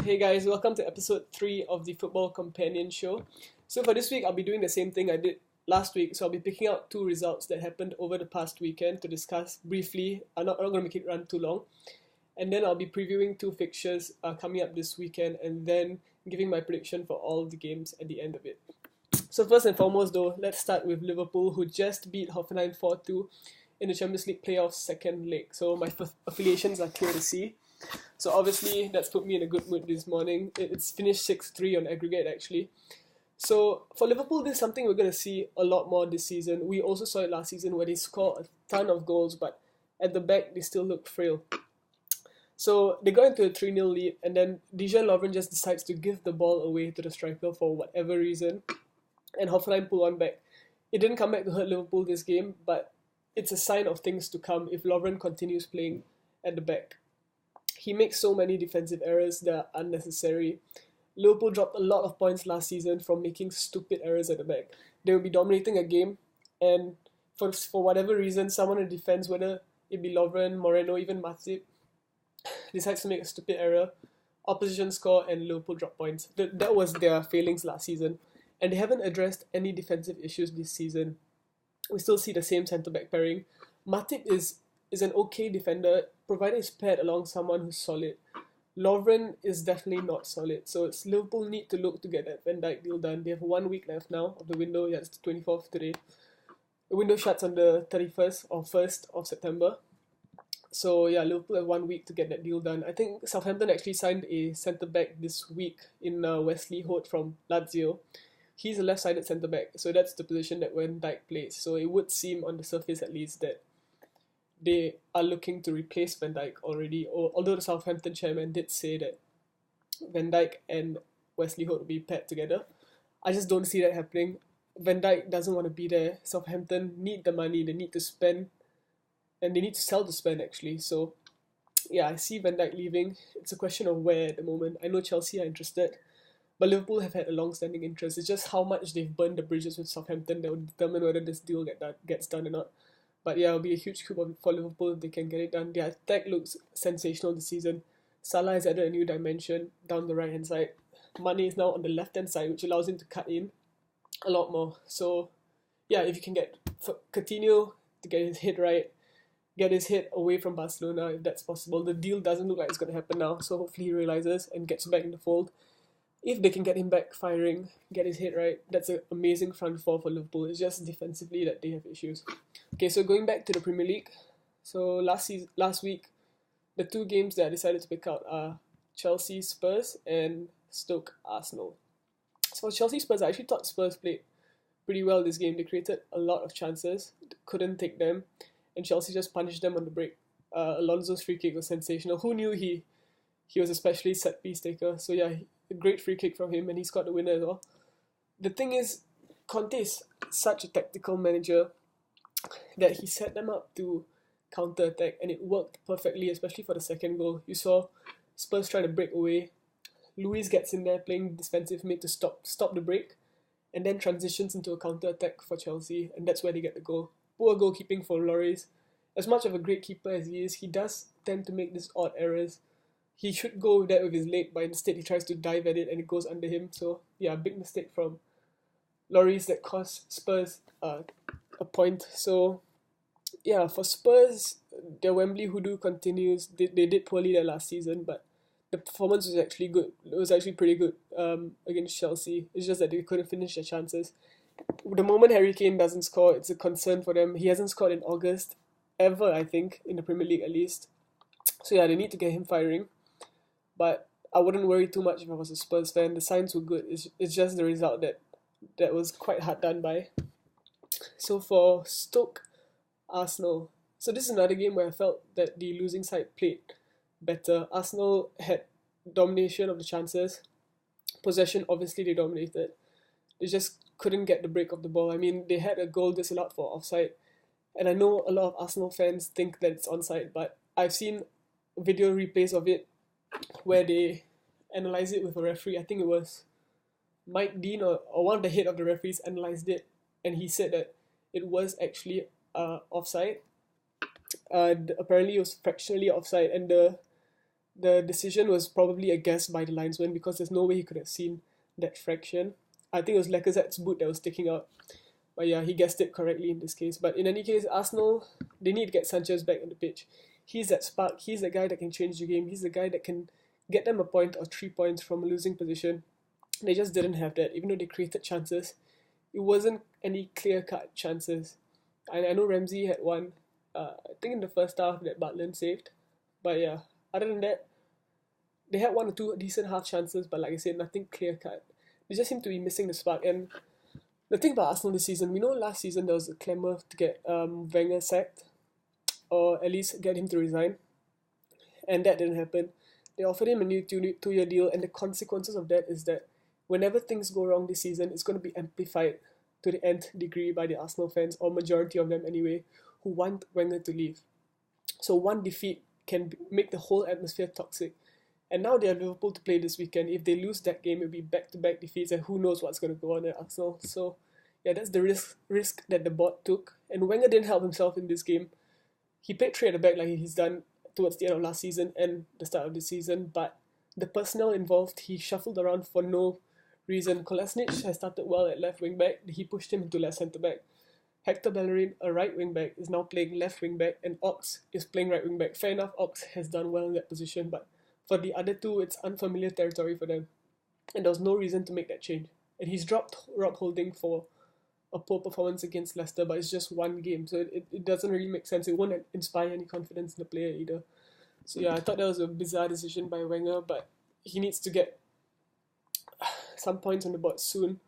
Hey guys, welcome to episode 3 of the Football Companion Show. So for this week, I'll be doing the same thing I did last week. So I'll be picking out two results that happened over the past weekend to discuss briefly. I'm not going to make it run too long. And then I'll be previewing two fixtures coming up this weekend and then giving my prediction for all of the games at the end of it. So first and foremost though, let's start with Liverpool, who just beat Hoffenheim 4-2 in the Champions League playoffs second leg. So my affiliations are clear to see. So obviously that's put me in a good mood this morning. It's finished 6-3 on aggregate actually. So for Liverpool, this is something we're going to see a lot more this season. We also saw it last season where they scored a ton of goals, but at the back they still look frail. So they got into a 3-0 lead, and then Lovren just decides to give the ball away to the striker for whatever reason, and Hoffenheim pull one back. It didn't come back to hurt Liverpool this game, but it's a sign of things to come if Lovren continues playing at the back. He makes so many defensive errors that are unnecessary. Liverpool dropped a lot of points last season from making stupid errors at the back. They will be dominating a game, and for whatever reason, someone in defense, whether it be Lovren, Moreno, even Matip, decides to make a stupid error. Opposition score and Liverpool drop points. That was their failings last season, and they haven't addressed any defensive issues this season. We still see the same centre-back pairing. Matip is an okay defender, provided he's paired along someone who's solid. Lovren is definitely not solid, so it's Liverpool need to look to get that Van Dijk deal done. They have 1 week left now of the window. Yeah, it's the 24th today. The window shuts on the 31st or 1st of September. So yeah, Liverpool have 1 week to get that deal done. I think Southampton actually signed a centre-back this week in Wesley Holt from Lazio. He's a left-sided centre-back, so that's the position that Van Dijk plays. So it would seem on the surface at least that they are looking to replace Van Dijk already, although the Southampton chairman did say that Van Dijk and Wesley Holt will be paired together. I just don't see that happening. Van Dijk doesn't want to be there. Southampton need the money, they need to spend, and they need to sell to spend actually. So yeah, I see Van Dijk leaving. It's a question of where at the moment. I know Chelsea are interested, but Liverpool have had a long-standing interest. It's just how much they've burned the bridges with Southampton that will determine whether this deal gets done or not. But yeah, it'll be a huge coup for Liverpool if they can get it done. Their attack looks sensational this season. Salah has added a new dimension down the right-hand side. Mane is now on the left-hand side, which allows him to cut in a lot more. So yeah, if you can get Coutinho to get his head right, get his head away from Barcelona if that's possible. The deal doesn't look like it's going to happen now, so hopefully he realises and gets back in the fold. If they can get him back firing, get his head right, that's an amazing front four for Liverpool. It's just defensively that they have issues. Okay, so going back to the Premier League. So last week, the two games that I decided to pick out are Chelsea Spurs and Stoke Arsenal. So for Chelsea Spurs, I actually thought Spurs played pretty well this game. They created a lot of chances, couldn't take them, and Chelsea just punished them on the break. Alonso's free kick was sensational. Who knew he was a specialist set piece taker? So yeah, a great free kick from him, and he scored the winner as well. The thing is, Conte is such a tactical manager that he set them up to counter-attack, and it worked perfectly, especially for the second goal. You saw Spurs try to break away. Luiz gets in there playing defensive mid to stop the break, and then transitions into a counter-attack for Chelsea, and that's where they get the goal. Poor goalkeeping for Lloris. As much of a great keeper as he is, he does tend to make these odd errors. He should go with that with his leg, but instead he tries to dive at it and it goes under him. So yeah, big mistake from Lloris that cost Spurs a point. So yeah, for Spurs, their Wembley hoodoo continues. They did poorly there last season, but the performance was actually good. It was actually pretty good against Chelsea. It's just that they couldn't finish their chances. The moment Harry Kane doesn't score, it's a concern for them. He hasn't scored in August ever, I think, in the Premier League at least. So yeah, they need to get him firing. But I wouldn't worry too much if I was a Spurs fan. The signs were good. It's just the result that was quite hard done by. So for Stoke Arsenal, so this is another game where I felt that the losing side played better. Arsenal had domination of the chances. Possession, obviously they dominated. They just couldn't get the break of the ball. I mean, they had a goal disallowed for offside. And I know a lot of Arsenal fans think that it's onside, but I've seen video replays of it where they analyze it with a referee. I think it was Mike Dean or one of the head of the referees analysed it, and he said that it was actually offside. Apparently it was fractionally offside, and the The decision was probably a guess by the linesman because there's no way he could have seen that fraction. I think it was Lacazette's boot that was sticking out. But yeah, he guessed it correctly in this case. But in any case, Arsenal, they need to get Sanchez back on the pitch. He's that spark. He's the guy that can change the game. He's the guy that can get them a point or 3 points from a losing position. They just didn't have that. Even though they created chances, it wasn't any clear-cut chances. I know Ramsey had one, I think in the first half that Butland saved. But yeah, other than that, they had one or two decent half chances, but like I said, nothing clear-cut. They just seem to be missing the spark. And the thing about Arsenal this season, we know last season there was a clamour to get Wenger sacked, or at least get him to resign, and that didn't happen. They offered him a new two-year deal, and the consequences of that is that whenever things go wrong this season, it's going to be amplified to the nth degree by the Arsenal fans, or majority of them anyway, who want Wenger to leave. So one defeat can make the whole atmosphere toxic. And now they have Liverpool to play this weekend. If they lose that game, it'll be back-to-back defeats, and who knows what's going to go on at Arsenal. So yeah, that's the risk that the board took. And Wenger didn't help himself in this game. He played three at the back like he's done towards the end of last season and the start of this season, but the personnel involved, he shuffled around for no reason. Kolasinac has started well at left wing back. He pushed him into left centre back. Hector Bellerin, a right wing back, is now playing left wing back, and Ox is playing right wing back. Fair enough, Ox has done well in that position, but for the other two, it's unfamiliar territory for them, and there was no reason to make that change. And he's dropped Rob Holding for a poor performance against Leicester, but it's just one game, so it doesn't really make sense. It won't inspire any confidence in the player either. So yeah, I thought that was a bizarre decision by Wenger, but he needs to get some points on the board soon,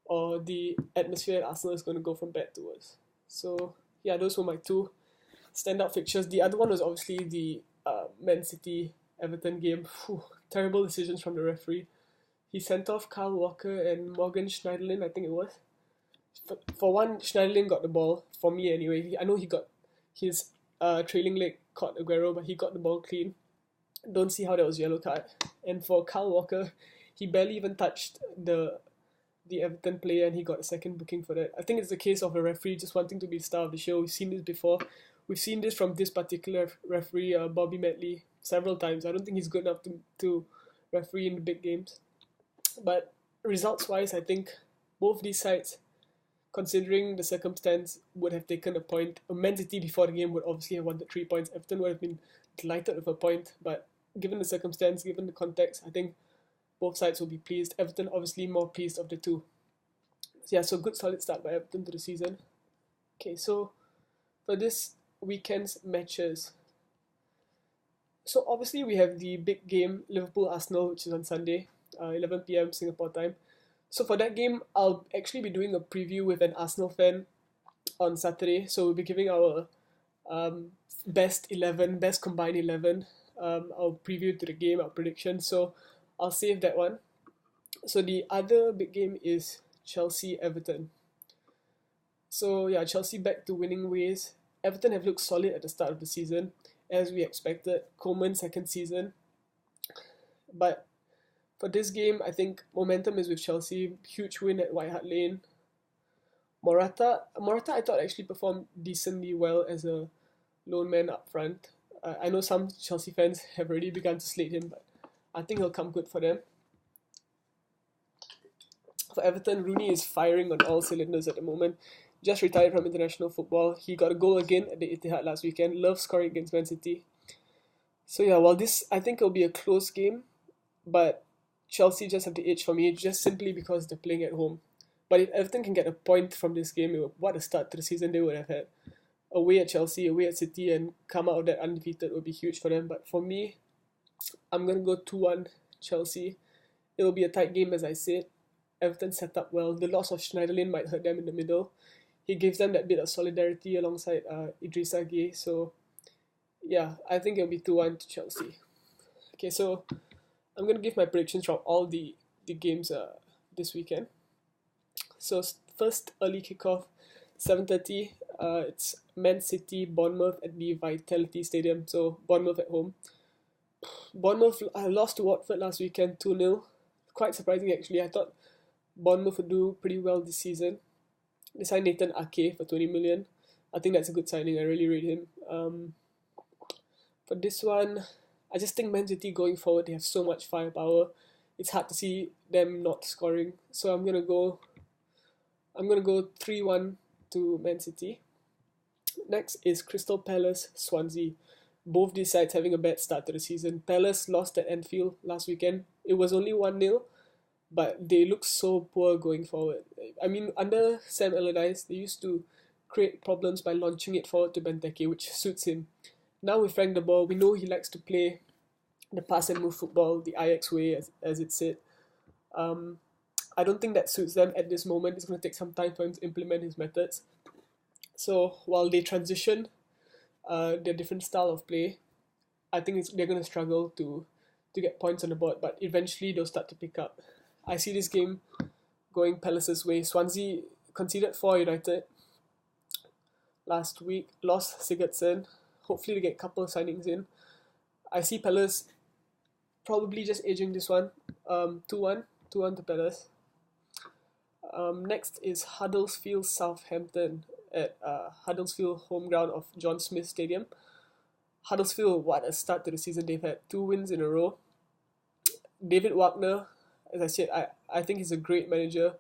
or the atmosphere at Arsenal is going to go from bad to worse. So yeah, those were my two standout fixtures. The other one was obviously the Man City Everton game. Terrible decisions from the referee. He sent off Kyle Walker and Morgan Schneiderlin, I think it was. For one, Schneiderlin got the ball, for me anyway. I know he got his trailing leg caught Aguero, but he got the ball clean. Don't see how that was yellow card. And for Kyle Walker, he barely even touched the Everton player, and he got a second booking for that. I think it's a case of a referee just wanting to be the star of the show. We've seen this before. We've seen this from this particular referee, Bobby Medley, several times. I don't think he's good enough to referee in the big games. But results-wise, I think both these sides, considering the circumstance, would have taken a point. Man City before the game would obviously have wanted 3 points. Everton would have been delighted with a point. But given the circumstance, given the context, I think both sides will be pleased. Everton obviously more pleased of the two. So yeah, so good solid start by Everton to the season. Okay, so for this weekend's matches, so obviously we have the big game, Liverpool-Arsenal, which is on Sunday, 11 p.m. Singapore time. So for that game, I'll actually be doing a preview with an Arsenal fan on Saturday. So we'll be giving our best combined 11, our preview to the game, our prediction. So I'll save that one. So the other big game is Chelsea-Everton. So yeah, Chelsea back to winning ways. Everton have looked solid at the start of the season, as we expected. Coleman's second season. But for this game, I think momentum is with Chelsea. Huge win at White Hart Lane. Morata, I thought actually performed decently well as a lone man up front. I know some Chelsea fans have already begun to slate him, but I think he'll come good for them. For Everton, Rooney is firing on all cylinders at the moment. Just retired from international football. He got a goal again at the Etihad last weekend. Loves scoring against Man City. So yeah, while this, I think it'll be a close game, but Chelsea just have the edge for me, just simply because they're playing at home. But if Everton can get a point from this game, what a start to the season they would have had. Away at Chelsea, away at City, and come out of that undefeated would be huge for them. But for me, I'm going to go 2-1 Chelsea. It will be a tight game, as I said. Everton set up well. The loss of Schneiderlin might hurt them in the middle. He gives them that bit of solidarity alongside Idrissa Gueye. So, yeah, I think it'll be 2-1 to Chelsea. Okay, so I'm going to give my predictions from all the games this weekend. So, first early kickoff, 7:30. It's Man City, Bournemouth at the Vitality Stadium. So, Bournemouth at home. Bournemouth lost to Watford last weekend, 2-0. Quite surprising, actually. I thought Bournemouth would do pretty well this season. They signed Nathan Ake for 20 million. I think that's a good signing. I really rate him. For this one, I just think Man City going forward, they have so much firepower. It's hard to see them not scoring. So I'm gonna go 3-1 to Man City. Next is Crystal Palace Swansea. Both these sides having a bad start to the season. Palace lost at Anfield last weekend. It was only 1-0, but they look so poor going forward. I mean, under Sam Allardyce, they used to create problems by launching it forward to Benteke, which suits him. Now with Frank de Boer, we know he likes to play the pass and move football, the Ajax way, as it's said. Um, I don't think that suits them at this moment. It's going to take some time for him to implement his methods. So while they transition their different style of play, I think they're going to struggle to get points on the board, but eventually they'll start to pick up. I see this game going Palace's way. Swansea conceded 4 United last week, lost Sigurdsson. Hopefully they get a couple of signings in. I see Palace probably just edging this one, 2-1 to Palace. Next is Huddersfield Southampton at Huddersfield home ground of John Smith Stadium. Huddersfield, what a start to the season. They've had 2 wins in a row. David Wagner, as I said, I think he's a great manager.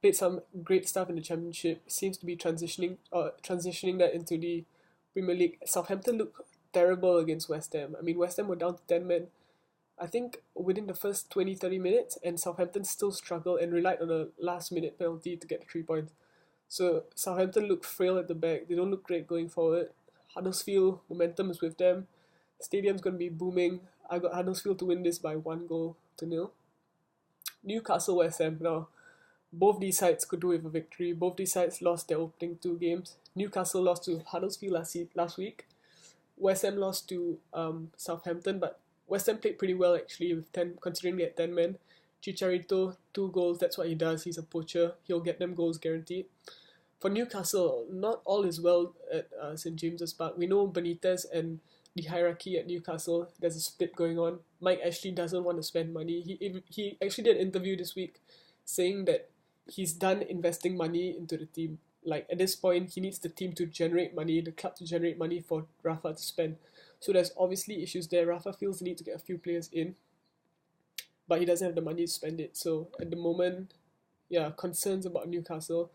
Played some great stuff in the Championship. Seems to be transitioning that into the Premier League. Southampton looked terrible against West Ham. I mean, West Ham were down to 10 men, I think, within the first 20-30 minutes, and Southampton still struggled and relied on a last-minute penalty to get 3 points. So Southampton look frail at the back. They don't look great going forward. Huddersfield, momentum is with them. Stadium's going to be booming. I got Huddersfield to win this by 1-0. Newcastle West Ham. Now, both these sides could do with a victory. Both these sides lost their opening 2 games. Newcastle lost to Huddersfield last week. West Ham lost to Southampton, but West Ham played pretty well actually, with 10, considering they had 10 men. Chicharito, 2 goals, that's what he does. He's a poacher. He'll get them goals guaranteed. For Newcastle, not all is well at St. James's Park. We know Benitez and the hierarchy at Newcastle, there's a split going on. Mike Ashley doesn't want to spend money. He actually did an interview this week saying that he's done investing money into the team. Like, at this point, he needs the team to generate money, the club to generate money for Rafa to spend. So there's obviously issues there. Rafa feels the need to get a few players in, but he doesn't have the money to spend it. So at the moment, concerns about Newcastle.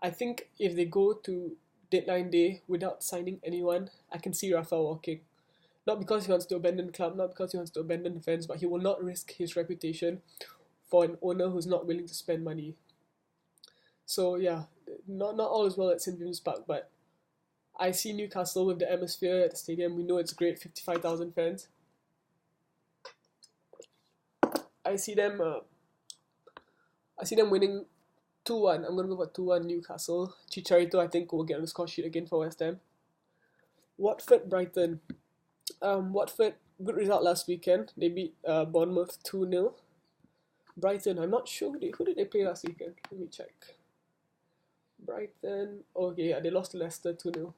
I think if they go to deadline day without signing anyone, I can see Rafa walking. Not because he wants to abandon the club, not because he wants to abandon the fans, but he will not risk his reputation for an owner who's not willing to spend money. So not all is well at St. James's Park, but I see Newcastle with the atmosphere at the stadium. We know it's great, 55,000 fans. I see them winning 2-1. I'm going to go for 2-1 Newcastle. Chicharito, I think, will get on the score sheet again for West Ham. Watford Brighton. Watford, good result last weekend. They beat Bournemouth 2-0. Brighton, I'm not sure who did they play last weekend. Let me check. Brighton, they lost to Leicester 2-0.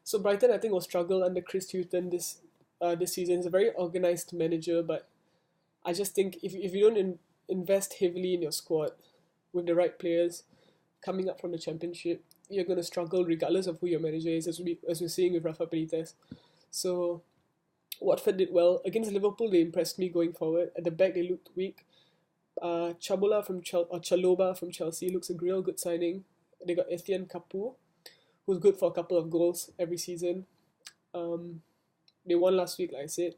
So Brighton, I think, will struggle under Chris Hughton this season. He's a very organised manager, but I just think if you don't invest heavily in your squad with the right players coming up from the Championship, you're going to struggle regardless of who your manager is, as we're seeing with Rafa Benitez. So Watford did well. Against Liverpool, they impressed me going forward. At the back, they looked weak. Chalobah from Chelsea looks a real good signing. They got Etienne Capoue, who's good for a couple of goals every season. They won last week, like I said.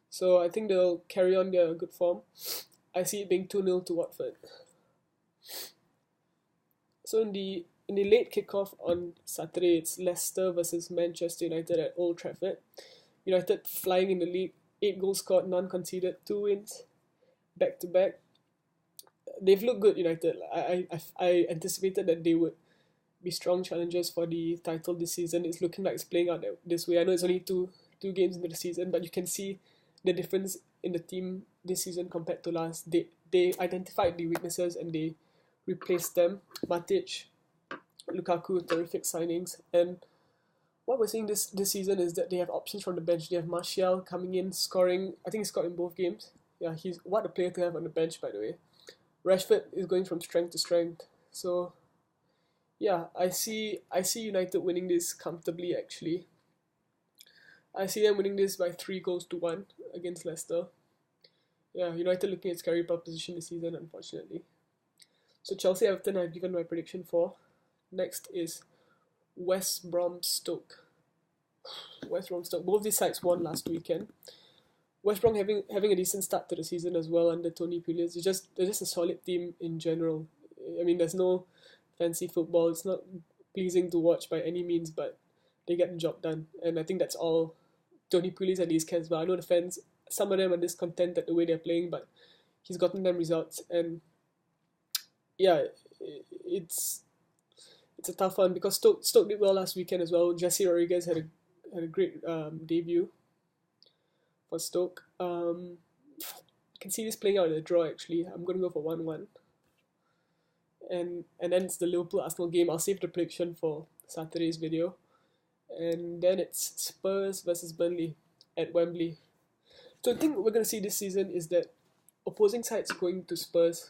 So I think they'll carry on their good form. I see it being 2-0 to Watford. So in the late kickoff on Saturday, it's Leicester versus Manchester United at Old Trafford. United flying in the league, 8 goals scored, none conceded, 2 wins, back to back. They've looked good, United. I anticipated that they would be strong challengers for the title this season. It's looking like it's playing out this way. I know it's only two games into the season, but you can see the difference in the team this season compared to last. They identified the weaknesses and they replaced them. Matic, Lukaku, terrific signings. And what we're seeing this season is that they have options from the bench. They have Martial coming in, scoring. I think he scored in both games. Yeah, he's what a player to have on the bench, by the way. Rashford is going from strength to strength. So, I see United winning this comfortably, actually. I see them winning this by 3 goals to 1 against Leicester. Yeah, United looking at scary proposition this season, unfortunately. So Chelsea Everton I've given my prediction for. Next is West Brom Stoke. West Brom Stoke. Both these sides won last weekend. West Brom having a decent start to the season as well under Tony Pulis. They're just a solid team in general. I mean, there's no fancy football. It's not pleasing to watch by any means, but they get the job done. And I think that's all Tony Pulis at least cares about. I know the fans, some of them are discontent at the way they're playing, but he's gotten them results. And yeah, it's a tough one because Stoke did well last weekend as well. Jesse Rodriguez had a great debut for Stoke. You can see this playing out in a draw actually. I'm going to go for 1-1. And then it's the Liverpool-Arsenal game. I'll save the prediction for Saturday's video. And then it's Spurs versus Burnley at Wembley. So the thing we're going to see this season is that opposing sides going to Spurs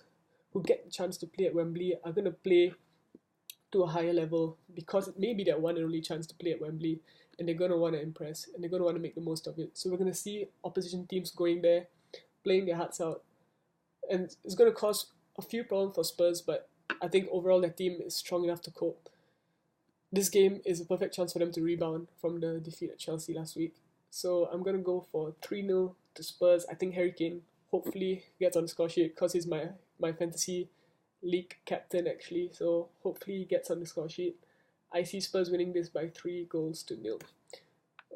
who get the chance to play at Wembley are going to play to a higher level because it may be their one and only chance to play at Wembley, and they're going to want to impress and they're going to want to make the most of it. So we're going to see opposition teams going there, playing their hearts out, and it's going to cause a few problems for Spurs, but I think overall their team is strong enough to cope. This game is a perfect chance for them to rebound from the defeat at Chelsea last week. So I'm going to go for 3-0 to Spurs. I think Harry Kane hopefully gets on the score sheet because he's my fantasy league captain actually. So hopefully he gets on the score sheet. I see Spurs winning this by 3-0.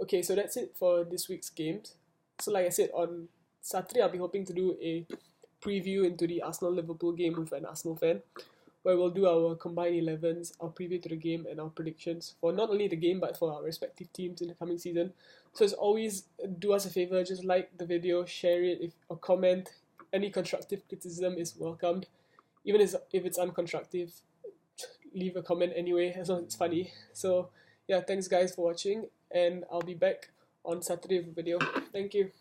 Okay, so that's it for this week's games. So like I said, on Saturday I'll be hoping to do a preview into the Arsenal-Liverpool game with an Arsenal fan, where we'll do our combined 11s, our preview to the game, and our predictions for not only the game but for our respective teams in the coming season. So as always, do us a favor, just like the video, share it, or comment. Any constructive criticism is welcomed. Even if it's unconstructive, leave a comment anyway, as long as it's funny. So yeah, thanks guys for watching, and I'll be back on Saturday with a video. Thank you.